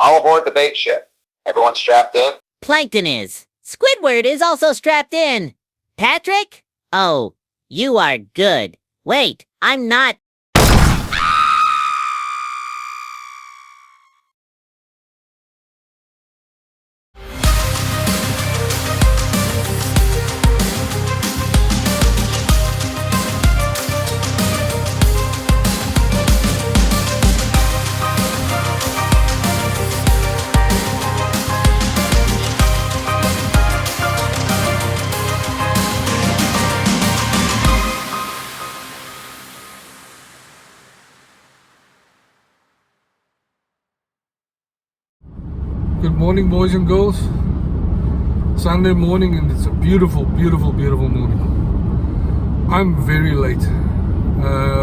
All aboard the bait ship. Everyone strapped in? Plankton is. Squidward is also strapped in. Patrick? Oh, you are good. Wait, I'm not. Good morning, boys and girls. Sunday morning, and it's a beautiful, beautiful, beautiful morning. I'm very late,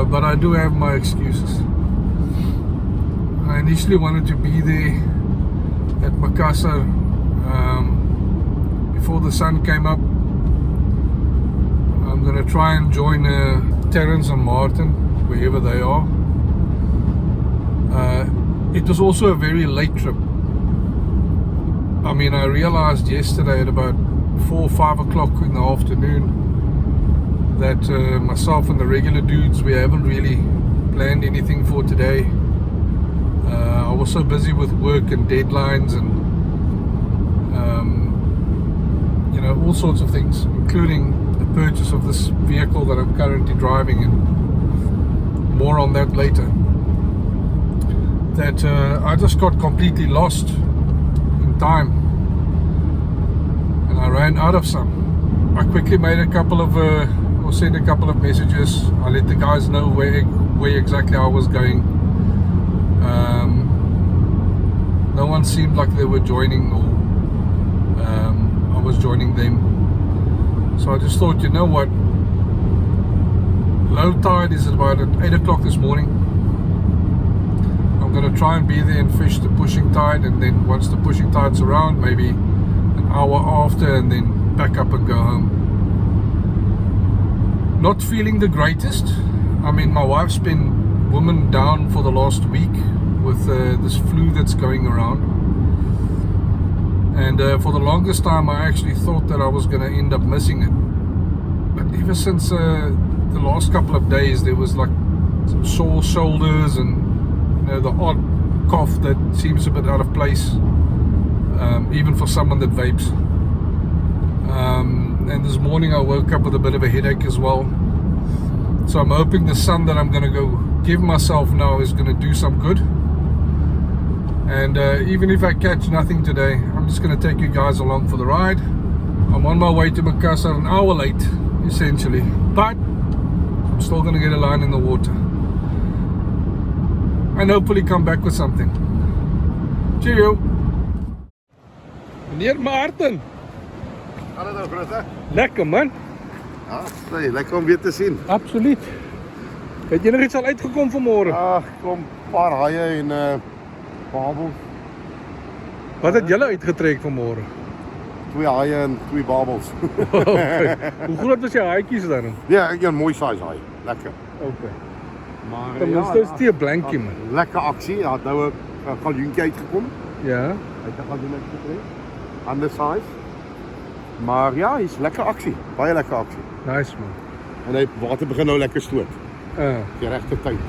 but I do have my excuses. I initially wanted to be there at Makassar before the sun came up. I'm going to try and join Terence and Martin, wherever they are. It was also a very late trip. I mean, I realized yesterday at about 4 or 5 o'clock in the afternoon that myself and the regular dudes, we haven't really planned anything for today. I was so busy with work and deadlines and you know, all sorts of things, including the purchase of this vehicle that I'm currently driving, and more on that later, that I just got completely lost time, and I ran out of some. I quickly made a couple of or sent a couple of messages. I let the guys know where exactly I was going. No one seemed like they were joining, or I was joining them. So I just thought, you know what, low tide is about at 8 o'clock this morning. I'm going to try and be there and fish the pushing tide, and then once the pushing tide's around, maybe an hour after, and then pack up and go home. Not feeling the greatest. I mean, my wife's been woman down for the last week with this flu that's going around, and for the longest time I actually thought that I was going to end up missing it. But ever since the last couple of days, there was like some sore shoulders and the odd cough that seems a bit out of place, even for someone that vapes. And this morning I woke up with a bit of a headache as well. So I'm hoping the sun that I'm going to go give myself now is going to do some good. And even if I catch nothing today, I'm just going to take you guys along for the ride. I'm on my way to Makassar, an hour late essentially, but I'm still going to get a line in the water and hopefully come back with something. Cheerio. Meneer Maarten. Hallo grote. Lekker man. Ja, nee, lekker om weer te zien. Absoluut. Het jy nog iets al uitgekom vanmorgen? Kom, paar haie en babels. Wat het julle uitgetrek vanmorgen? 2 haie en 2 babels. Okay. Hoe groot was jou haaikies dan? Ja, ek 'n mooi size haai. Lekker. Okay. Maar Tenminste is die 'n blankie man. Lekker aksie. Daar het nou 'n galjoentjie uitgekom. Ja. Hy het 'n galjoen uitgetrek. Ander size. Maar ja, hy's lekker aksie. Baie lekker aksie. Nice man. En hy water begin nou lekker stoot. Die regte tyd.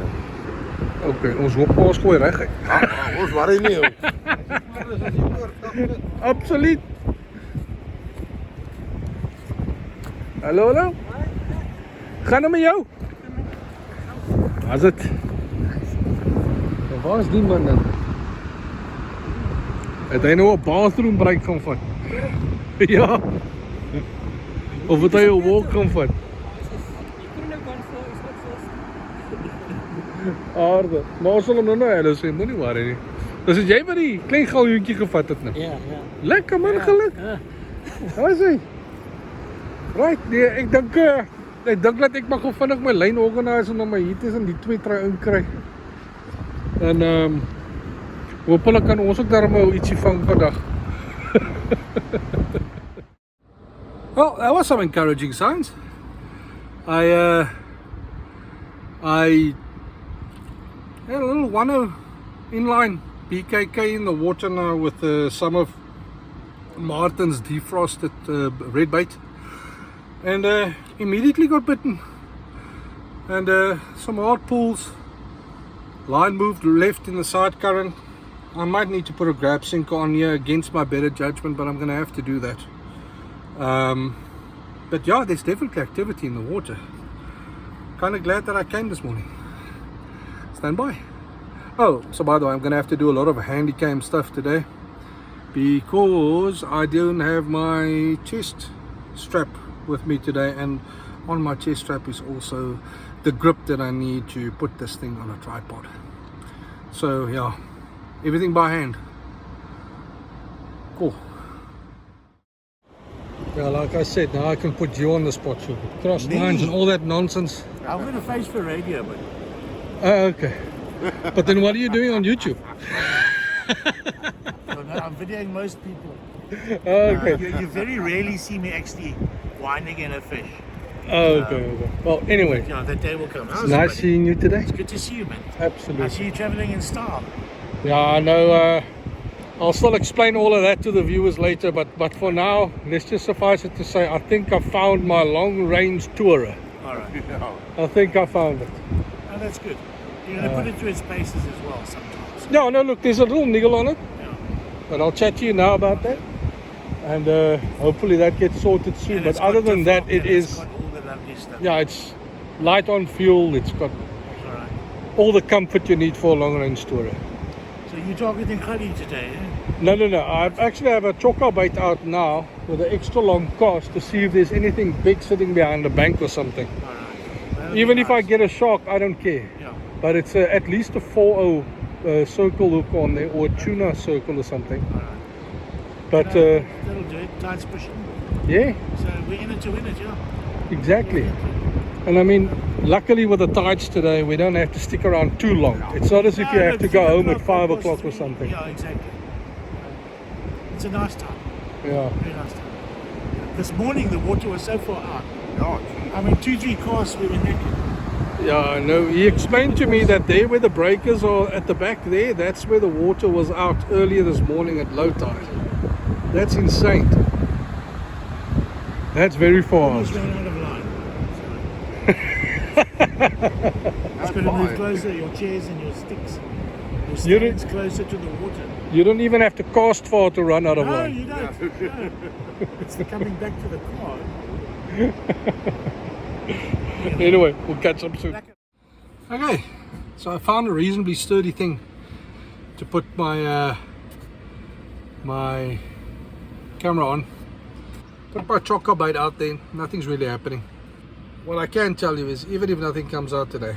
Okay, ons hoop ons gooi reguit. Ja, ons worry nie. Absoluut. Hallo, hallo. Gaan nou met jou? Waar is het? Waar is die man dan? Het hy nou 'n bathroom break gaan vat? Ja. Of het hy 'n walk gaan vat? Aarde. Maar ons sal hom nou hallo sê, moenie worry nie. Dus het jy maar die klein galjoentjie gevat het nou? Ja. Lekker man, geluk. Waar is hy? Right, nee, ek dink dat ek maar gou vinnig my lyn organise en dan my heaters en die 2 try inkry. En hopelik kan ons ook daarmee ietsie vang vandag. Well, that was some encouraging signs. I had a little 1-0 inline PKK in the water now with some of Martin's defrosted red bait, and immediately got bitten. And some hard pulls. Line moved left in the side current. I might need to put a grab sinker on here against my better judgment, but I'm going to have to do that. But yeah, there's definitely activity in the water. Kind of glad that I came this morning. Stand by. Oh, so by the way, I'm going to have to do a lot of handy cam stuff today because I don't have my chest strap with me today, and on my chest strap is also the grip that I need to put this thing on a tripod. So yeah, everything by hand. Cool. Yeah, like I said, now I can put you on the spot, so cross lines and all that nonsense. I'm going to face for radio, but Oh, okay. But then what are you doing on YouTube? I'm videoing most people. Okay. You very rarely see me actually whining in a fish. Okay. Well, anyway, You know, that day will come. How's nice it, buddy? seeing you today. It's good to see you, man. I Absolutely. see you traveling in style. Yeah, I know. I'll still explain all of that to the viewers later, but for now, let's just suffice it to say, I think I found my long-range tourer. All right. I think I found it. Oh, that's good. You're going to put it through its paces as well sometimes. No, look, there's a little niggle on it, Yeah. but I'll chat to you now about that. And hopefully that gets sorted soon. And But it's other got than that, Teflon, it and it's is, got all the lovely stuff. yeah, it's light on fuel. It's got All right. all the comfort you need for a long-range tourer. So you're targeting Khali today, eh? No. I actually have a choker bait out now with an extra long cast to see if there's anything big sitting behind the bank or something. All right. That'll Even be if I nice. get a shark, I don't care. Yeah. But it's at least a 4.0 circle hook on there, or a tuna circle or something. All right. But That'll do it. Tide's pushing. yeah, So we're in it to win it, yeah. exactly. And I mean, luckily with the tides today, we don't have to stick around too long. It's not as if you No, have but to go 3 home at 5 o'clock o'clock or was something. Yeah, exactly. It's a nice time. Yeah. Very nice time. This morning the water was so far out. Oh, gee. I mean, 2-3 casts we were naked. Yeah, I know. He explained to me that there where the breakers are at the back there, that's where the water was out earlier this morning at low tide. That's insane. That's very Almost fast. ran out of line. It's going to move closer, your chairs and your sticks. Your You stands closer to the water. You don't even have to cast far to run out of No, line. you don't. No. It's the coming back to the car. Anyway, we'll catch up soon. Okay, so I found a reasonably sturdy thing to put my my camera on. Put my chocker bait out there, nothing's really happening. What I can tell you is, even if nothing comes out today,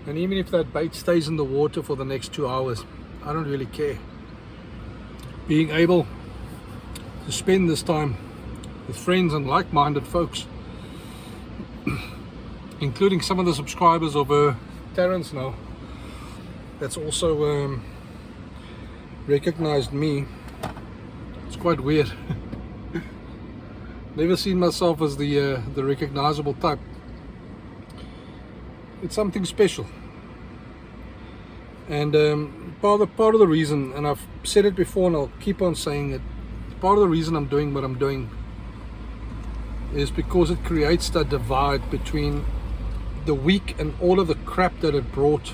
and even if that bait stays in the water for the next 2 hours, I don't really care. Being able to spend this time with friends and like-minded folks, including some of the subscribers of Terrence now, that's also recognized me. It's quite weird. Never seen myself as the recognizable type. It's something special, and part of the reason, and I've said it before and I'll keep on saying it, part of the reason I'm doing what I'm doing is because it creates that divide between the week and all of the crap that it brought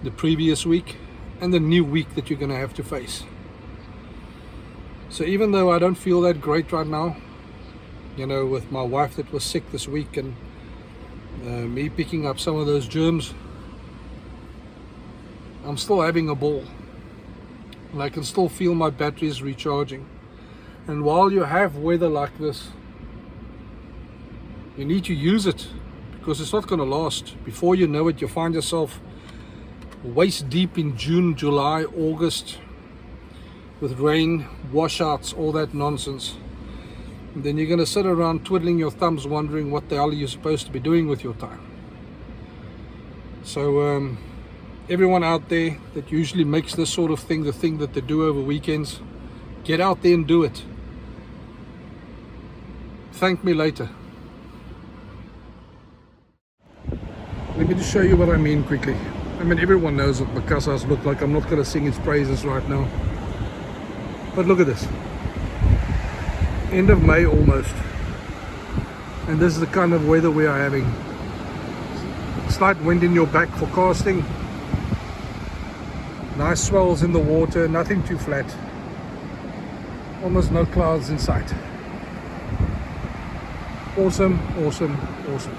the previous week and the new week that you're going to have to face. So even though I don't feel that great right now, you know, with my wife that was sick this week and me picking up some of those germs, I'm still having a ball, and I can still feel my batteries recharging. And while you have weather like this, you need to use it, because it's not going to last. Before you know it, you find yourself waist deep in June, July, August, with rain, washouts, all that nonsense. And then you're going to sit around twiddling your thumbs wondering what the hell are you supposed to be doing with your time. So everyone out there that usually makes this sort of thing the thing that they do over weekends, get out there and do it. Thank me later. Let me just show you what I mean quickly. I mean, everyone knows what Macassars look like. I'm not going to sing its praises right now. But look at this. End of May almost. And this is the kind of weather we are having. Slight wind in your back for casting. Nice swells in the water, nothing too flat. Almost no clouds in sight. Awesome, awesome, awesome.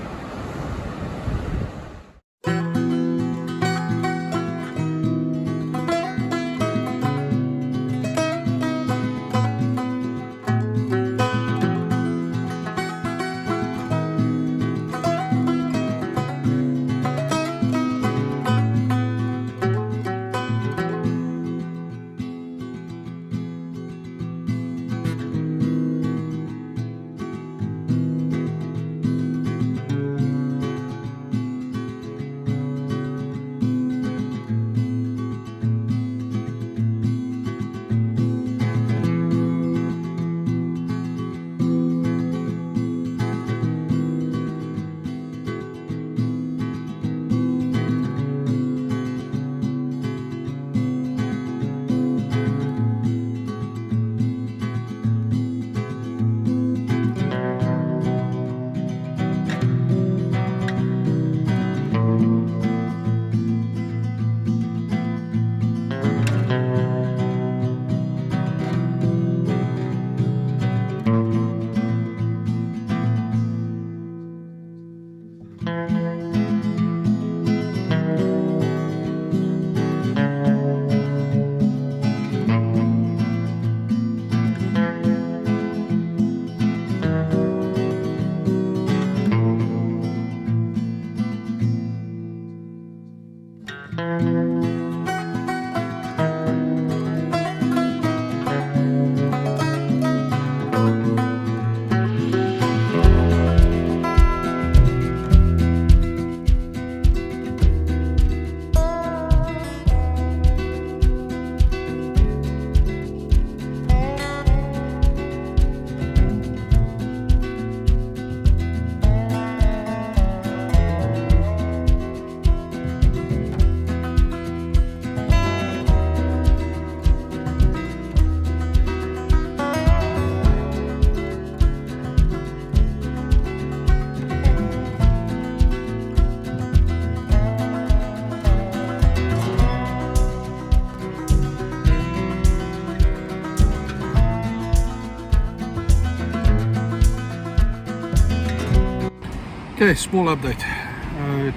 Okay, small update.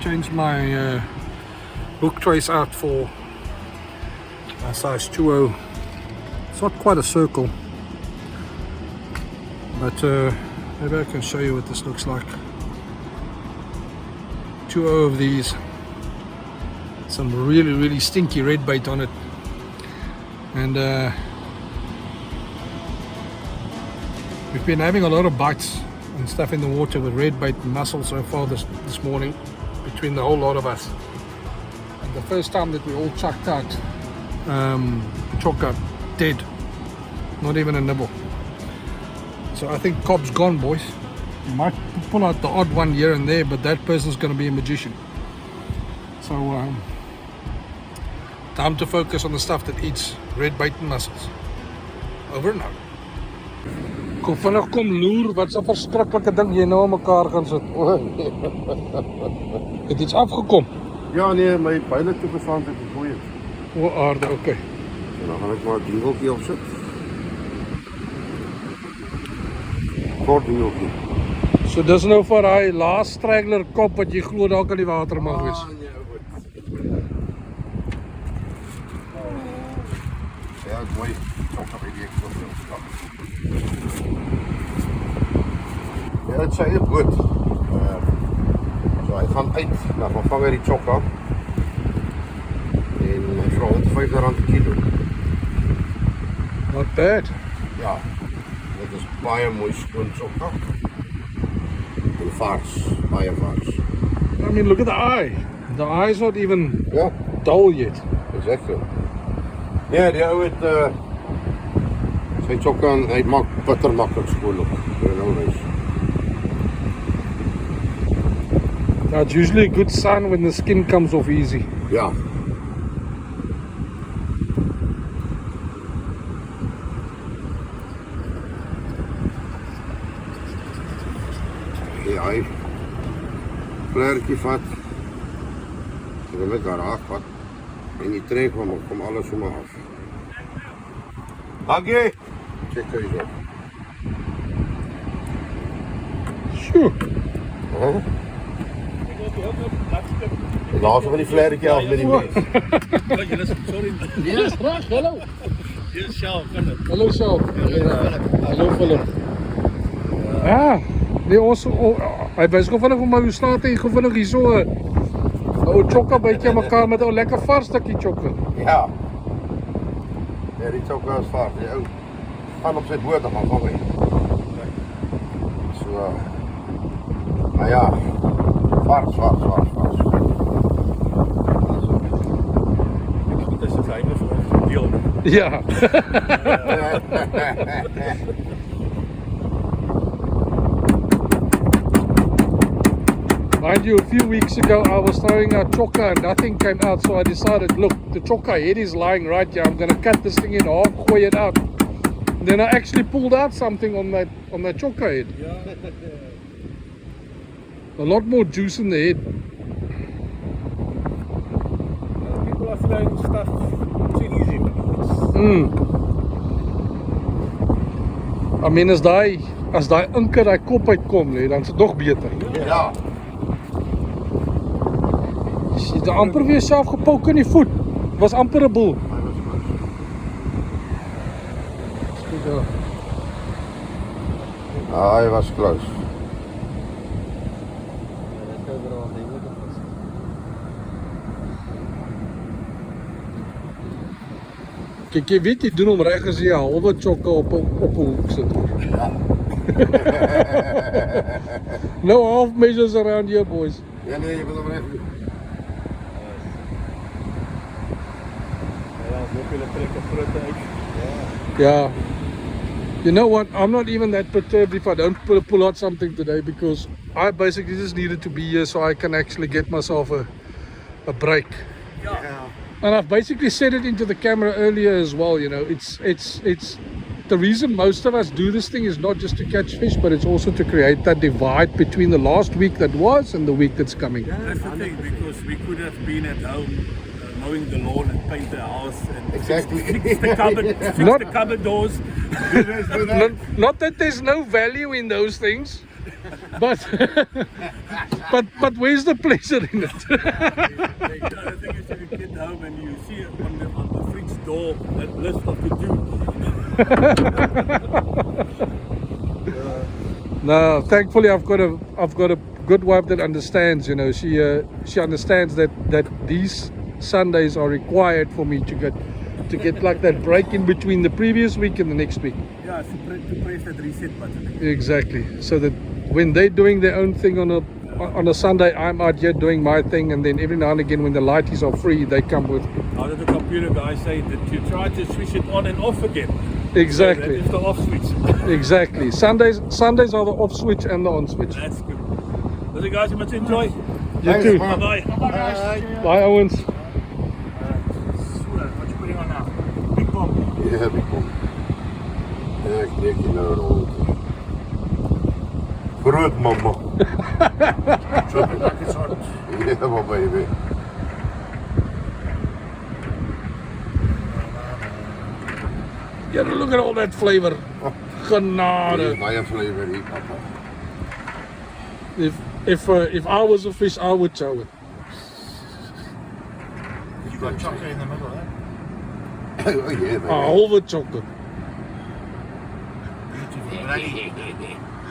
Changed my hook trace out for a size 2.0. It's not quite a circle, but maybe I can show you what this looks like. 2.0 of these. Some really stinky red bait on it, and we've been having a lot of bites and stuff in the water with red bait and mussel so far this morning, between the whole lot of us. And the first time that we all chucked out choker dead, not even a nibble. So I think Cobb's gone, boys. You might pull out the odd one here and there, but that person's going to be a magician. So time to focus on the stuff that eats red bait and mussels. Over and out. Kom vinnig kom loer, wat 'n verskriklike ding jy nou aan mekaar gaan sit. Het iets afgekom? Ja nee, my pijl het toegeslaan het gegooi het. O aarde, okay. En dan gaan ek maar 'n dingeltjie opsit. Kort dingeltjie. So dis nou vir daai laaste straggler kop wat jy glo dalk aan die water mag wees. Nee, goed. Ja, ek mooi. Toch nog die ek wil stap. Ja, dit sê hy goed. So hy gaan uit na vervang hy die chokka. En my vrou het R5 per kilo. Not bad. Ja, dit is baie mooi skoon chokka. En vars, baie vars. I mean, look at the eye. The eye's not even Ja, dull yet. exactly. Ja, die ou het sy chokka en hy maak bitter maklik skoon op. Nou nice. Now, it's usually a good sign when the skin comes off easy. Ja. Ja, hy vlerkie vat. Sy wil net daar raak vat. En die trek hom, kom alles sommer af. Haggie! Check hy zo. Sjoe. Huh? Laat van die vlerkie af met die mens. Sorry. Yes, graag, hallo. Hier is Shaw, kan het? Hallo Shaw. Hallo Philip. Ja, nee, hy wys gou vinnig vir my hoe staat hy gou vinnig hier so 'n ou chokka bytjie aan mekaar met 'n lekker vars stukkie chokka. Ja. Ja, die chokka is vaart. Die ou gaan op sy boot en gaan vang hy. So. Maar ja. Vars. Dat is het geheim voor ons deel. Ja. Mind you, a few weeks ago I was throwing out chokka and nothing came out, so I decided, look, the chokka head is lying right here. I'm going to cut this thing in half, gooi it out. And then I actually pulled out something on that chokka head. A lot more juice in the head. People are throwing stuff too easy. I mean, as daai inke daai kop uitkom, nee, dan is dit nog beter. Ja. Jy het amper weer self gepouk in die voet. Was amper 'n boel. Ah, hy was close. Kijk, jy weet jy doen hom reg as jy 'n halwe chokka op 'n hoek sit. No half measures around here, boys. Ja nee, jy wil hom reg doen. Ja, loop julle trek 'n groot uit. Yeah. You know what? I'm not even that perturbed if I don't pull out something today because I basically just needed to be here so I can actually get myself a break. And I've basically said it into the camera earlier as well, you know, it's the reason most of us do this thing is not just to catch fish, but it's also to create that divide between the last week that was and the week that's coming. That's the thing, because we could have been at home mowing the lawn and paint the house and Exactly. fix the cupboard, fix Not- the cupboard doors. Not that there's no value in those things, but but where's the pleasure in it? The thing is, if you get home and you see it on the fridge door that list of to do. No, thankfully I've got a good wife that understands. You know, she understands that these Sundays are required for me to get like that break in between the previous week and the next week. Yeah, to press that reset button. Exactly. So that when they're doing their own thing on a Sunday, I'm out here doing my thing, and then every now and again when the lighties are free, they come with me. How did the computer guy say that you try to switch it on and off again? Exactly. So that is the off switch. Exactly. Sundays are the off switch and the on switch. That's good. Listen guys, you must enjoy. You Thanks, too. man. Bye bye. Bye, Owens. What you putting on now? Big bomb. Ja, die kom. Ja, ek trek hier nou rond. Groot mamma. Like it's hot. Ja, maar baby. Yeah, look at all that flavor. Daar Genade. is baie flavor hier, papa. If I was a fish, I would chow it. You got chocolate in the middle, eh? Oh yeah, A baby. halve chocolate. Beautiful.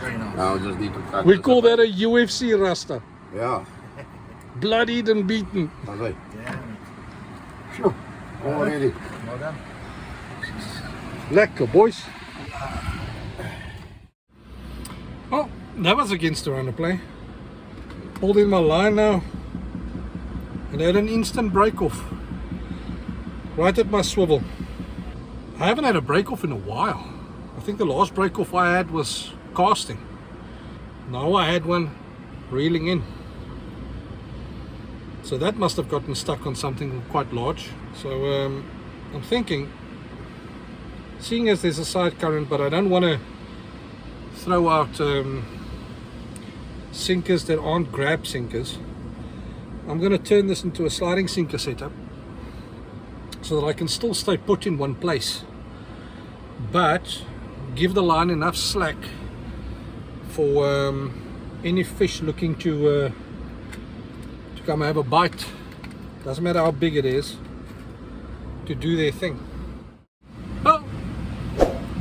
Very nice. Nou, just need to cut We this call up. that a UFC rasta. Ja, Bloodied and beaten. dat is hy. Yeah. Sjoe, already. Well done. Lekker, boys. Oh, that was against the runner play. Holding my line now. And I had an instant break off. Right at my swivel. I haven't had a break off in a while. I think the last break off I had was casting. Now I had one reeling in. So that must have gotten stuck on something quite large. So I'm thinking, seeing as there's a side current, but I don't want to throw out sinkers that aren't grab sinkers, I'm going to turn this into a sliding sinker setup so that I can still stay put in one place, but give the line enough slack for any fish looking to come have a bite, doesn't matter how big it is, to do their thing. Well,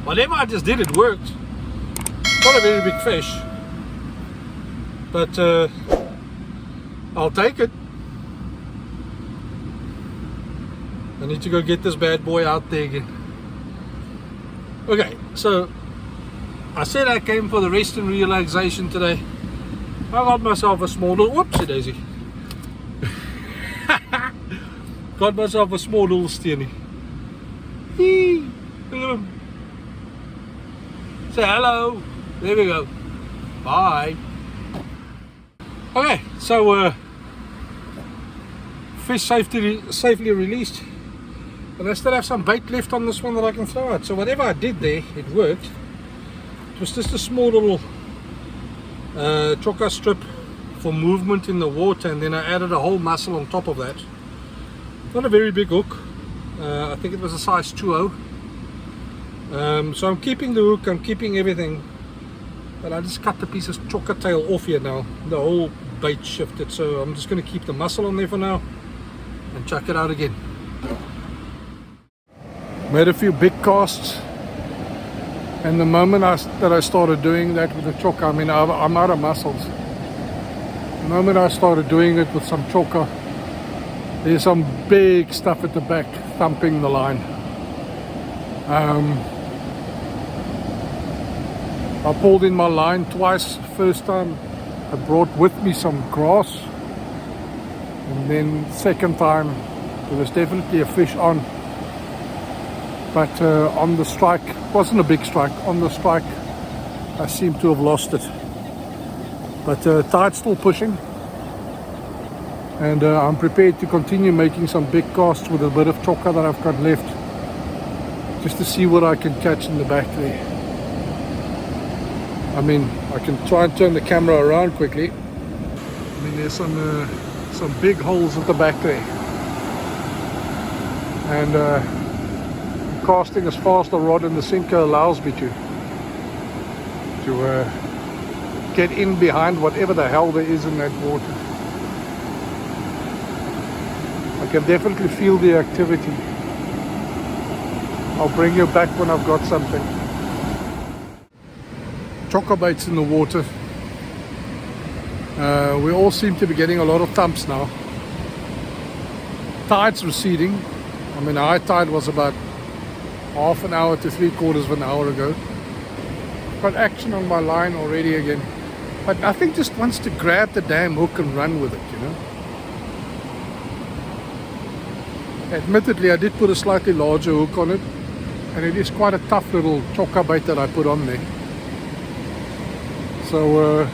whatever I just did, it worked. Not a very big fish, but I'll take it. I need to go get this bad boy out there again. Okay, so I said I came for the rest and relaxation today. I got myself a small little, whoopsie daisy. Got myself a small little steenie. Look at him. Say hello. There we go. Bye. Okay, so fish safely released, but I still have some bait left on this one that I can throw out. So whatever I did there, it worked. It was just a small little choker strip for movement in the water, and then I added a whole mussel on top of that. Not a very big hook. I think it was a size 2.0. So I'm keeping the hook, I'm keeping everything, but I just cut the piece of choker tail off here now. The whole bait shifted, so I'm just going to keep the mussel on there for now and chuck it out again. Made a few big casts, and the moment that I started doing that with the choker, I mean, I'm out of mussels. The moment I started doing it with some choker, there's some big stuff at the back thumping the line. I pulled in my line twice. First time I brought with me some grass, and then second time there was definitely a fish on, but on the strike, wasn't a big strike, on the strike I seem to have lost it, but tide's still pushing, and I'm prepared to continue making some big casts with a bit of choker that I've got left, just to see what I can catch in the back there. I mean, I can try and turn the camera around quickly. I mean, there's some big holes at the back there, and I'm casting as far as the rod and the sinker allows me to get in behind whatever the hell there is in that water. I can definitely feel the activity. I'll bring you back when I've got something. Choker baits in the water. We all seem to be getting a lot of thumps now. Tide's receding. I mean, high tide was about half an hour to 3/4 of an hour ago. Got action on my line already again, but nothing just wants to grab the damn hook and run with it, you know. Admittedly, I did put a slightly larger hook on it, and it is quite a tough little choker bait that I put on there. So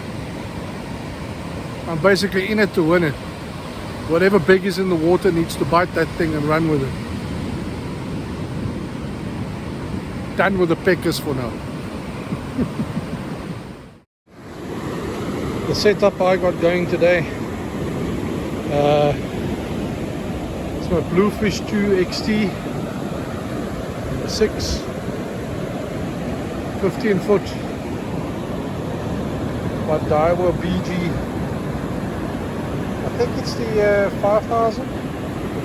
I'm basically in it to win it. Whatever big is in the water needs to bite that thing and run with it. Done with the peckers for now. The setup I got going today, it's my Bluefish 2 XT 6 15 foot by Daiwa BG. I think it's the 5000,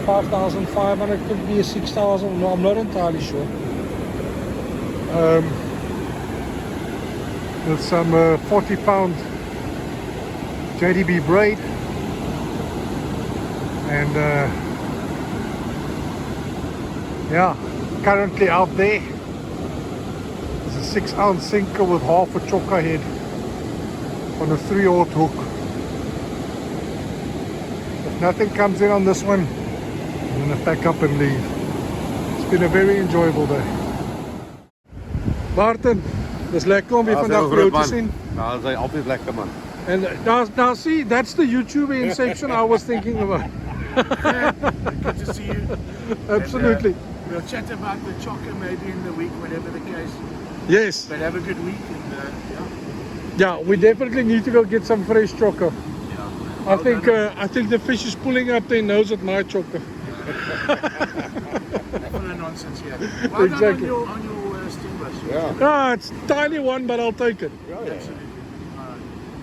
5500, could be a 6000, no, I'm not entirely sure. With some 40 pound JDB braid, and yeah, currently out there is a 6-ounce sinker with half a choker head on a 3/0 hook. If nothing comes in on this one, I'm gonna pack up and leave. It's been a very enjoyable day. Martin, dis lekker om weer vandag vir jou te sien. Ja, dat is altijd lekker, man. And now see, that's the YouTube inception I was thinking about. Good to see you. Absolutely. And, we'll chat about the chocker maybe in the week, whatever the case. Yes. But have a good week. And, Yeah, we definitely need to go get some fresh chocker. yeah. I think the fish is pulling up their nose at my chocker. Full of nonsense here. Well Exactly. done on your steamboat. Yeah. Ah, it's a tiny one, but I'll take it. Absolutely.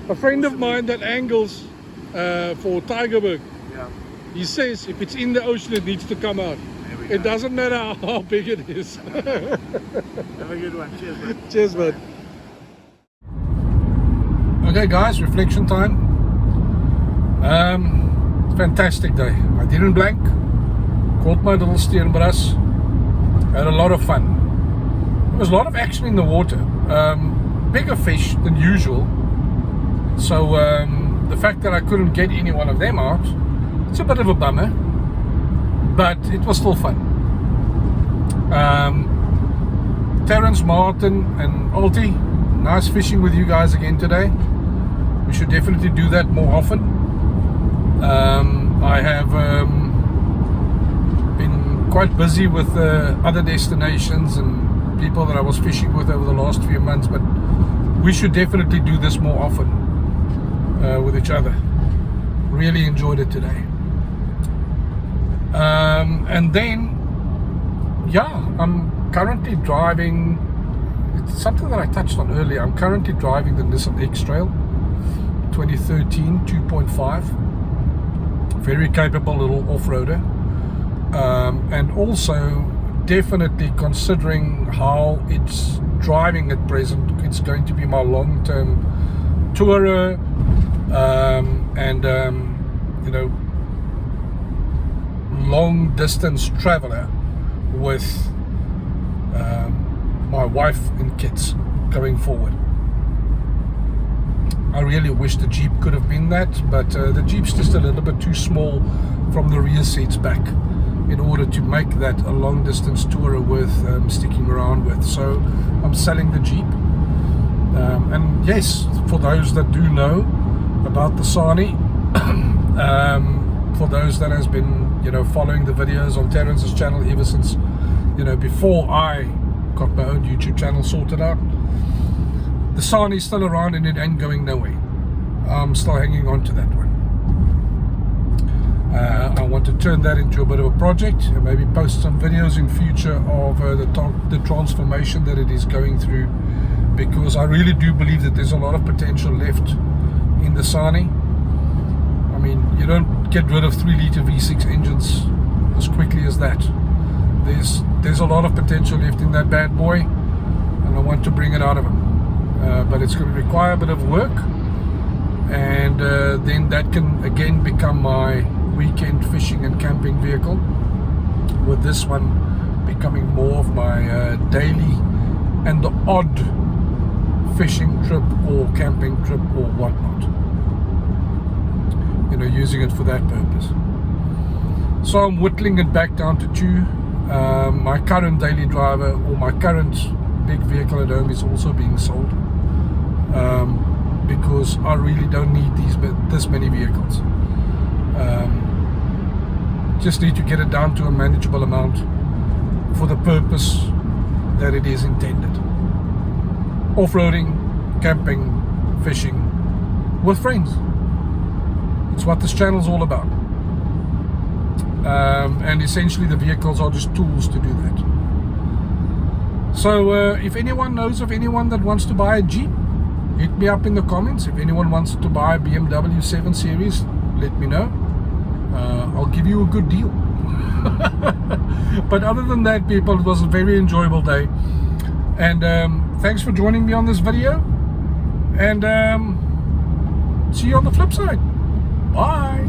A friend of mine that angles for Tigerberg, Yeah. he says if it's in the ocean, it needs to come out. There we It go. doesn't matter how big it is. Have a good one. Cheers, bud. Cheers, bud. Okay, guys, reflection time. Fantastic day. I didn't blank. Caught my little steenbras. Had a lot of fun. There was a lot of action in the water. Bigger fish than usual. So the fact that I couldn't get any one of them out, it's a bit of a bummer. But it was still fun. Terrence, Martin and Alti, nice fishing with you guys again today. We should definitely do that more often. I have been quite busy with other destinations and people that I was fishing with over the last few months, but we should definitely do this more often with each other. Really enjoyed it today. And then, yeah, I'm currently driving, it's something that I touched on earlier. I'm currently driving the Nissan X-Trail 2013 2.5. Very capable little off-roader. And also definitely considering how it's driving at present, it's going to be my long-term tourer and you know, long distance traveler with my wife and kids going forward. I really wish the Jeep could have been that, but the Jeep's just a little bit too small from the rear seats back in order to make that a long distance tourer worth sticking around with. So I'm selling the Jeep. And yes, for those that do know about the Sani, for those that has been, you know, following the videos on Terrence's channel ever since, you know, before I got my own YouTube channel sorted out, the Sani is still around and it ain't going nowhere. I'm still hanging on to that one. I want to turn that into a bit of a project and maybe post some videos in future of the transformation that it is going through, because I really do believe that there's a lot of potential left in the Sani. I mean, you don't get rid of 3-litre V6 engines as quickly as that. There's a lot of potential left in that bad boy, and I want to bring it out of him. But it's going to require a bit of work, and then that can again become my weekend fishing and camping vehicle, with this one becoming more of my daily and the odd fishing trip or camping trip or whatnot, you know, using it for that purpose. So I'm whittling it back down to 2. My current daily driver, or my current big vehicle at home, is also being sold, because I really don't need this many vehicles. Just need to get it down to a manageable amount for the purpose that it is intended. Off-roading, camping, fishing with friends. It's what this channel is all about. And essentially the vehicles are just tools to do that. So if anyone knows of anyone that wants to buy a Jeep, hit me up in the comments. If anyone wants to buy a BMW 7 Series, let me know. I'll give you a good deal. But other than that, people, it was a very enjoyable day. And thanks for joining me on this video. And see you on the flip side. Bye.